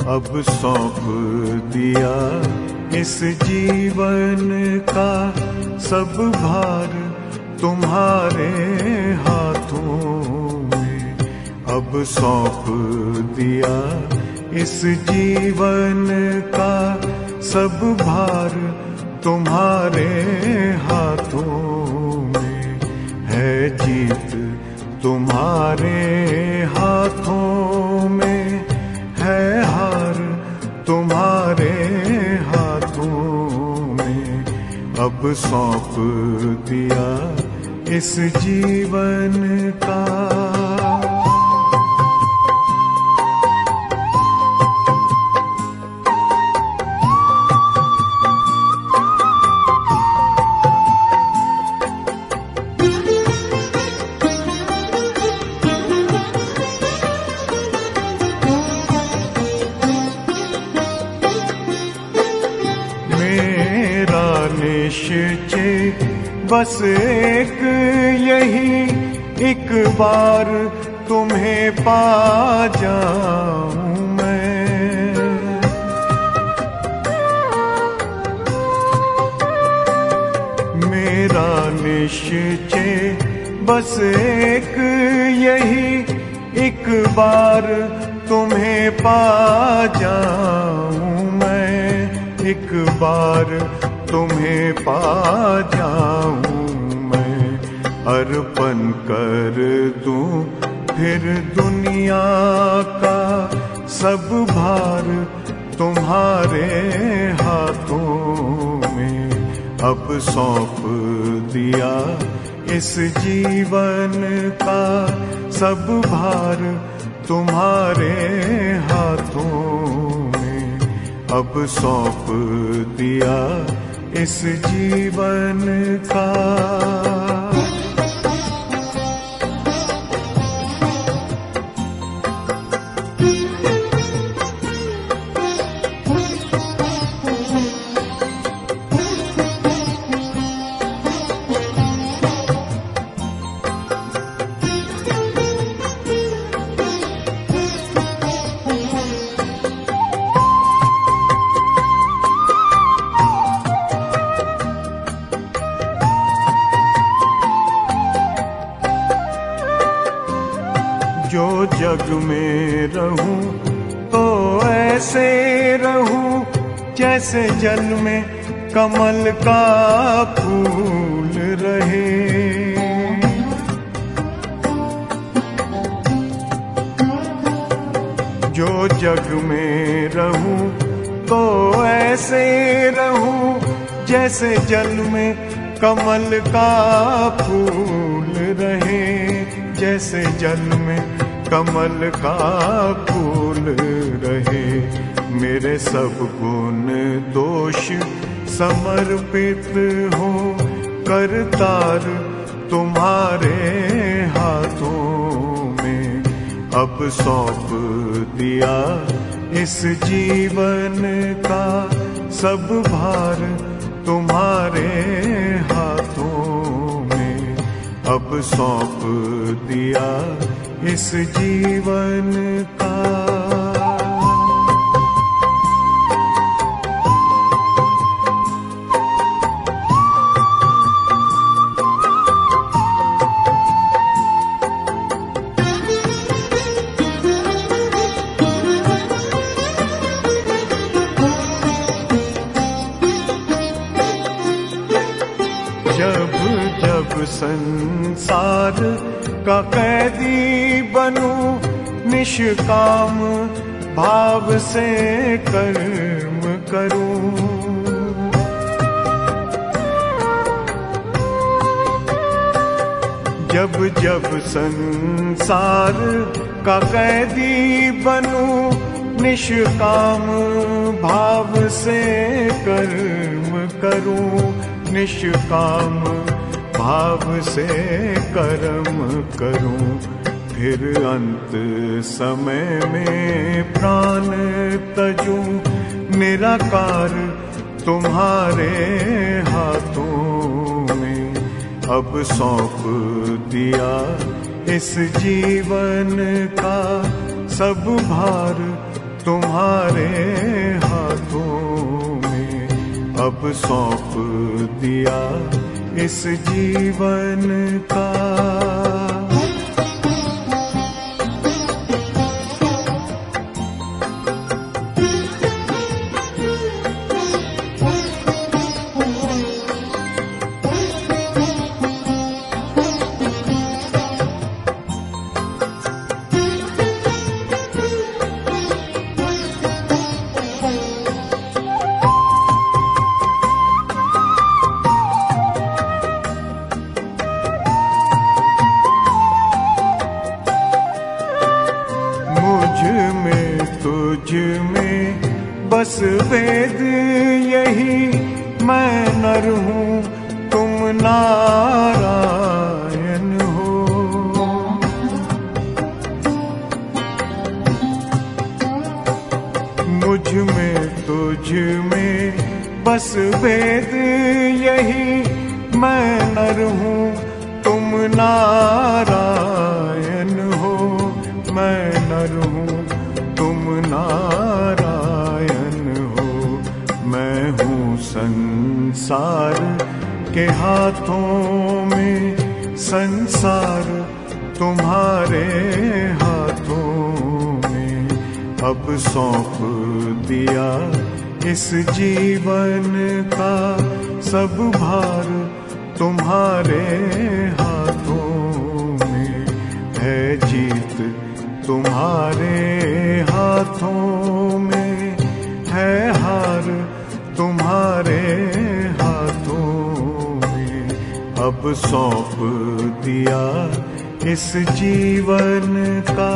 अब सौंप दिया इस जीवन का सब भार तुम्हारे हाथों में। अब सौंप दिया इस जीवन का सब भार तुम्हारे हाथों में। है जीत तुम्हारे हाथों में, है हार तुम्हारे हाथों में। अब सौंप दिया इस जीवन का। निश्चय बस एक यही, एक बार तुम्हें पा जाऊं मैं। मेरा निश्चय बस एक यही, एक बार तुम्हें पा जाऊं मैं। एक बार तुम्हें पा जाऊं मैं। अर्पण कर दूं फिर दुनिया का सब भार तुम्हारे हाथों में। अब सौंप दिया इस जीवन का सब भार तुम्हारे हाथों में। अब सौंप दिया इस जीवन का। जो जग में रहूं तो ऐसे रहूं जैसे जल में कमल का फूल रहे। जो जग में रहूं तो ऐसे रहूं जैसे जल में कमल का फूल रहे। जैसे जल में कमल का फूल रहे। मेरे सब गुण दोष समर्पित हो करतार तुम्हारे हाथों में। अब सौंप दिया इस जीवन का सब भार तुम्हारे हाथों में। अब सौंप दिया इस जीवन का। जब जब संसार का कैदी बनूं निष्काम भाव से कर्म करूं। जब जब संसार का कैदी बनूं निष्काम भाव से कर्म करूं। निष्काम भाव से कर्म करूं। फिर अंत समय में प्राण तजूं निराकार तुम्हारे हाथों में। अब सौंप दिया इस जीवन का सब भार तुम्हारे हाथों में अब सौंप दिया इस जीवन का। तुझ में बस वेद यही, मैं नर हूँ तुम नारायण हो। मुझ में तुझ में बस वेद यही, मैं नर हूँ तुम नारायण हो। मैं नर हूँ तुम नारायण हो। मैं हूँ संसार के हाथों में, संसार तुम्हारे हाथों में अब सौंप दिया इस जीवन का। सब भार तुम्हारे हाथों में है, जीत तुम्हारे हाथों में है, हार तुम्हारे हाथों में अब सौंप दिया इस जीवन का।